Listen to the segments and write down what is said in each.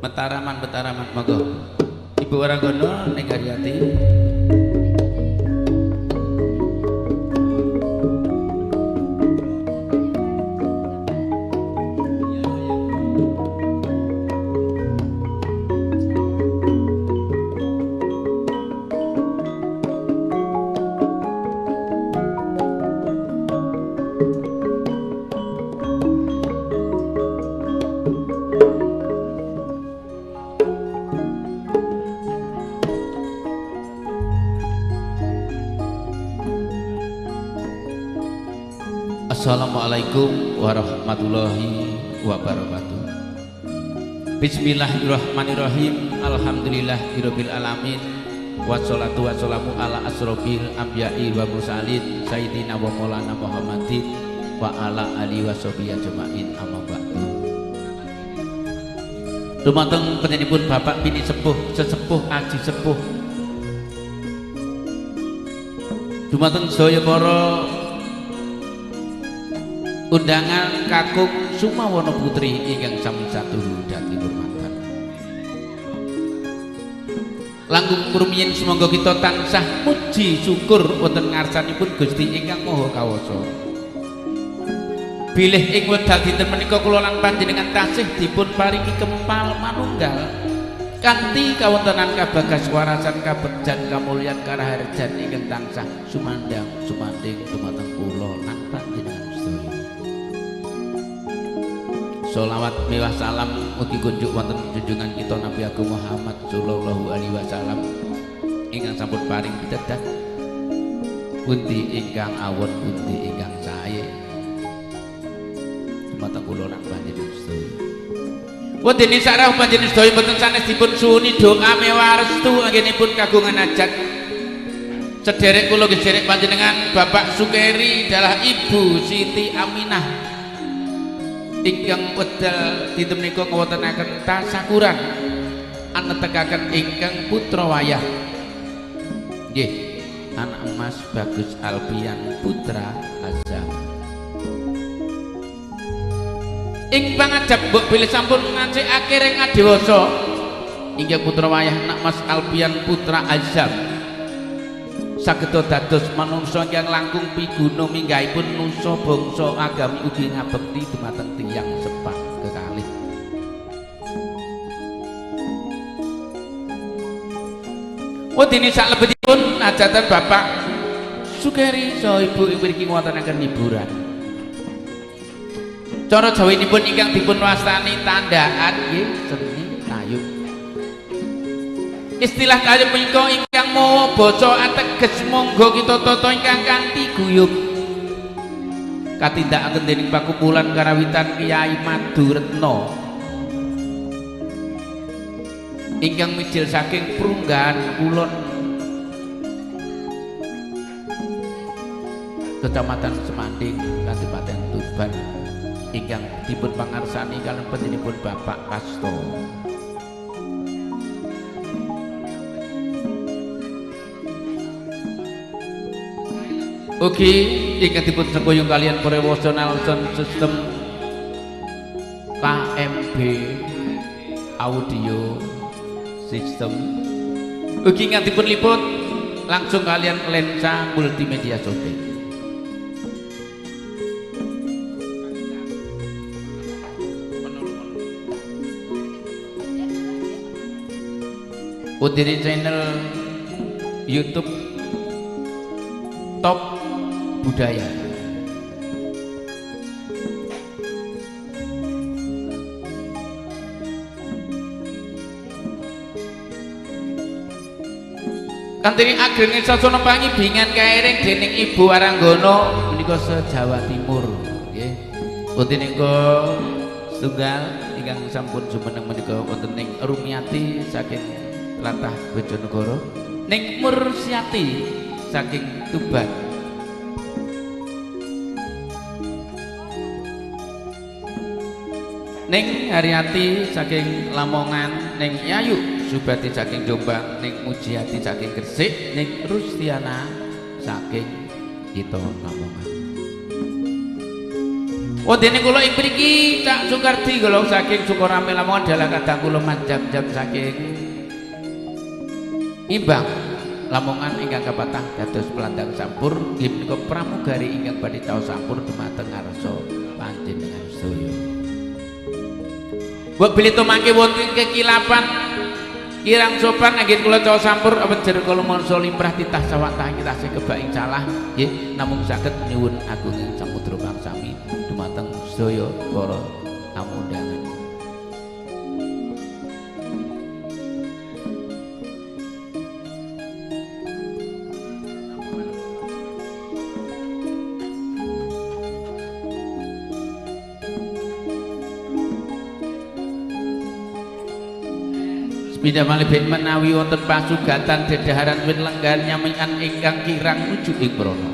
Betaraman monggo. Ibu Waranggono ning Haryati. Assalamualaikum warahmatullahi wabarakatuh. Bismillahirrahmanirrahim. Alhamdulillahirabbil alamin. Wassalatu wassalamu ala asrofil anbiya'i wa mursalin sayyidina wa maulana Muhammadin wa ala alihi washabihi ajmain amma ba'du. Dumateng panjenenganipun Bapak Bini Sepuh, Sesepuh Aji Sepuh. Dumateng sedaya para undangan kakung Sumawana Putri ingkang sami saturu dadi hormatan. Langkung rumiyin sumangga kita tansah muji syukur wonten ngarsanipun Gusti ingkang Maha Kawasa. Bilih ing wekdal dinten menika kula lan panjenengan tasih dipun paringi kempal manunggal kanthi kawontenan kabagas warasan kabegjan kamulyan karaharjan ingkang tansah sumanding dumateng kula lan panjenengan sedaya. Sholawat mewah salam ugi kunjuk wonten junjungan kita Nabi Agung Muhammad sallallahu alaihi wasallam ingkang sampun paring pitedah pundi ingkang awon pundi ingkang sae dumateng kula lan panjenengan sedaya. Wadene sareng panjenengan sedaya mboten sanes dipun suwuni doa mewah restu anggenipun kagungan hajat. Sederek kula nggih sederek panjenengan Bapak Sukeri dalah Ibu Siti Aminah ingkang wedal dinten menika ngwontenaken tasakuran anetekaken ingkang putra wayah nggih anak emas Bagus Alpian Putra Azam ing pangajab mbok bilih sampun ngancik akhire ngadewasa ingkang putra wayah anak emas Alpian Putra Azam saged dados manungsa ingkang langkung piguna minggahipun nusa bangsa agami ugi ngabekti dumateng tiyang sepak kekalih. Wedine saklebetipun hajatan Bapak Sukeri saha Ibu mriki wontenaken hiburan. Cara Jawinipun ingkang dipun wastani tandaan nggih seni tayub. Istilah kaliyan menika ingkang mawa baca ateges monggo kita tata ingkang kanthi guyub katindakaken dening pakumpulan karawitan Kyai Maduretna ingkang mijil saking Prunggahan Kulon Kecamatan Semanding Kadipaten Tuban ingkang dipun pangarsani kaliyan panjenenganipun Bapak Kasto. Ugi ingkang dipun sengkuyung kalian Professional Sound System KMB Audio System. Ugi ingkang dipun liput langsung kalian lensa multimedia shooting. Udiri channel YouTube Top Budaya. Kantini ageng sasana pangibingan kairing dening Ibu Waranggono menika se-Jawa Timur nggih. Wonten nika setunggal ingkang sampun jumeneng menika wonten ing Rumiati saking tlatah Bojonegoro, ning Mursiati saking Tuban. Ning Haryati saking Lamongan, ning Yayu Subati saking Jombang, ning Mujiati saking Gresik, ning Rustiana saking kita Lamongan. Wondene kula ing mriki Cak Sukardi kula saking Sukarame Lamongan dalah kadang kula manjab-jab saking Imbang Lamongan ingkang kapatah dados pelandang sampur nggih menika pramugari ingkang badhe taos sampur dumateng ngarsa panjenengan sedaya. Mbok bilih to mangke wonten kekilapan kirang sopan anggen kula taos sampur awejer kula mansa limrah titah sawatah kita sing kebak ing salah nggih namung saged nyuwun agunging samudra pangsami dumateng sedaya para tamu undangan. Sepindah malih ben menawi wonten pasugatan dedaharan wit lenggan nyamikan ingkang kirang nuju ing prana.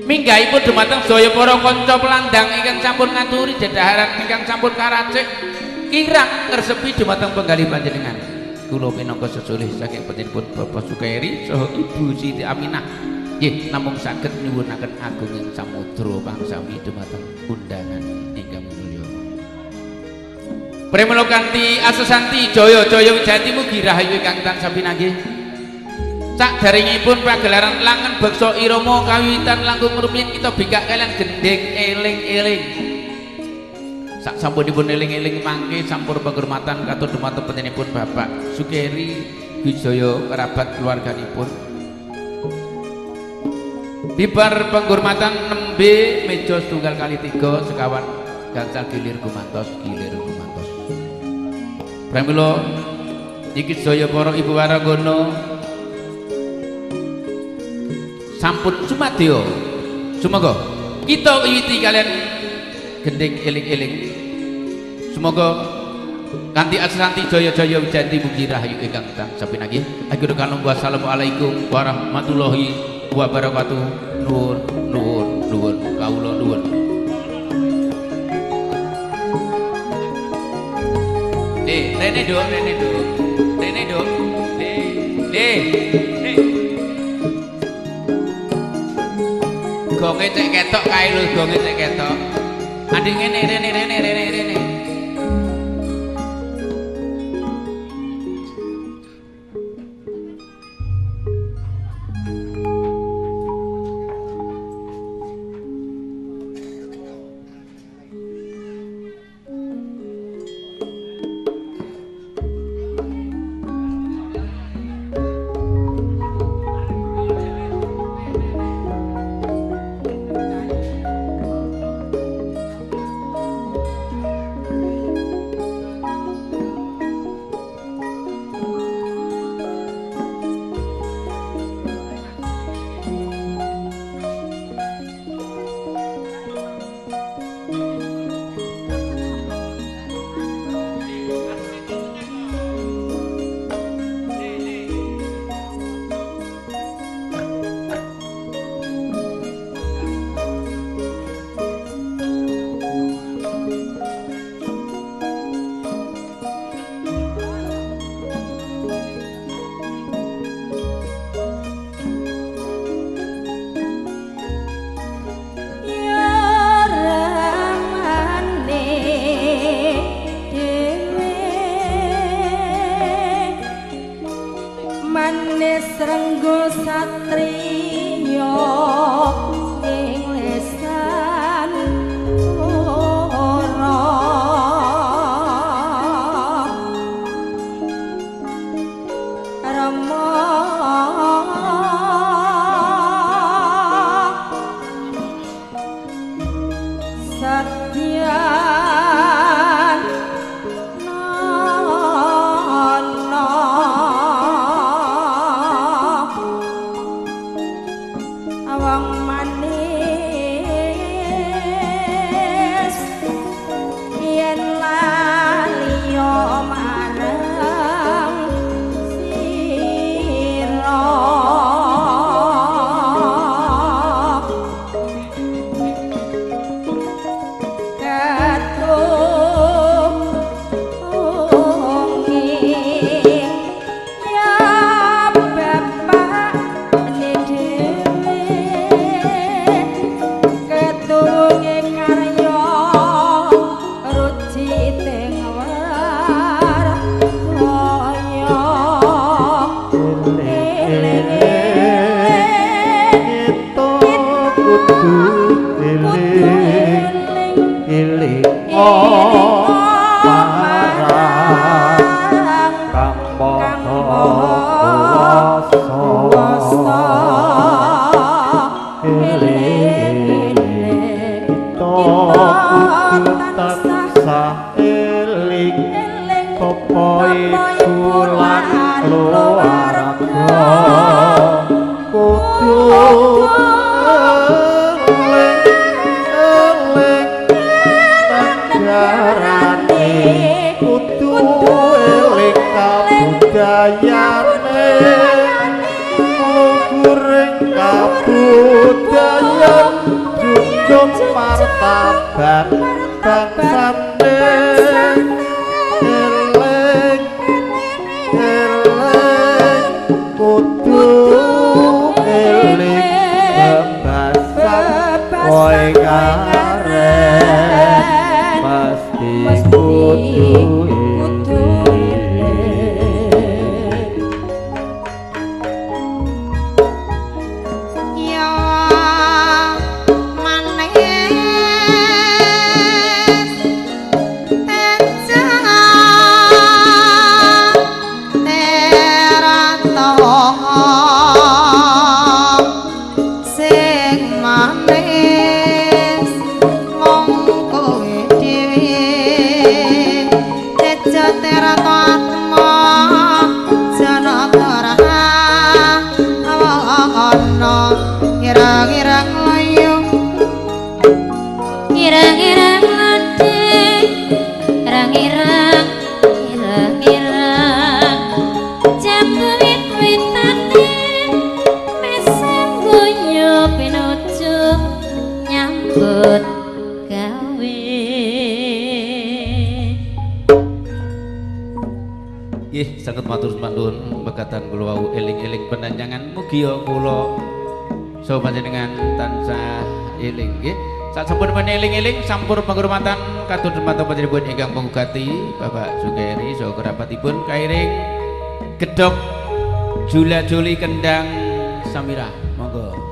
Minggahipun dumateng sedaya para kanca pelandang ingkang sampun ngaturi dedaharan ingkang sampun karacik kirang ngresepi dumateng penggalih panjenengan. Kula minangka sesulih saking pentinipun Bapak Sukeri saha Ibu Siti Aminah nggih namung saged nyuwunaken agunging samudra pangsami dumateng undangan ingkang mulya. Premelo kanthi asesanti jaya-jaya wijanti mugi rahayu ingkang tansah pinanggih. Sakderengipun pagelaran langen beksa irama kawiwitan langkung rumiyin kita bikak kalian gending eling-eling. Sak sampunipun eling-eling mangke sampur penghormatan katur dumateng pentinipun Bapak Sukeri Wijaya kerabat keluarganipun. Bibar penghormatan nembe meja setunggal kali 3 sekawan gangsal gilir gumantos. Pramila iki sedaya para ibu waragana sampun sumadyo. Semoga kita wiwiti kalian gending eling-eling. Semoga kanthi asanti jaya-jaya wijanti mugi rahayu ingkang tansah pinanggih. Akhirul kalam wassalamualaikum warahmatullahi wabarakatuh. Nuwun kawula nuwun. Rene dok. Gonge cek ketok kae lho, gonge cek ketok. Andi ngene rene. topoi bulan luar kudu eling negarane kudu eling kabudayane luhuring kabudayan junjung martabat bangsane eling kudu eling bebasan kowe karen pasti kudu sangat matur nuwun bekatan kula wau eling-eling penanjangan mugi kula saha panjenengan tansah eling nggih. Sasampun eling-eling sampur panghormatan katur dumateng panjenengan ingkang pangugati Bapak Sugeri saha kerabatipun kairing gedhog Jula Juli Kendang Samirah monggo.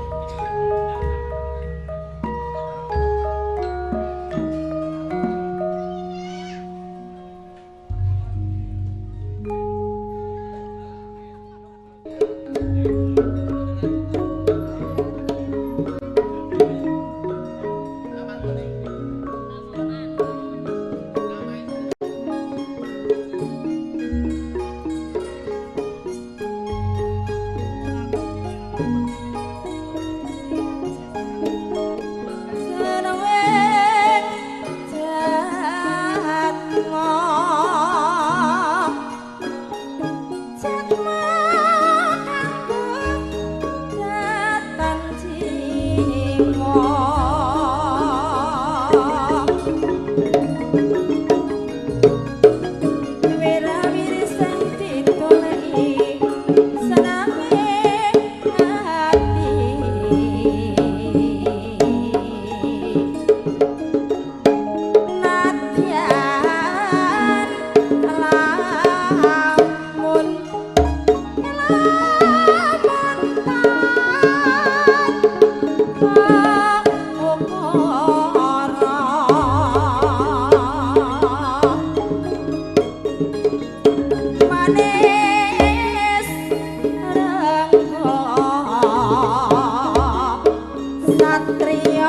Satria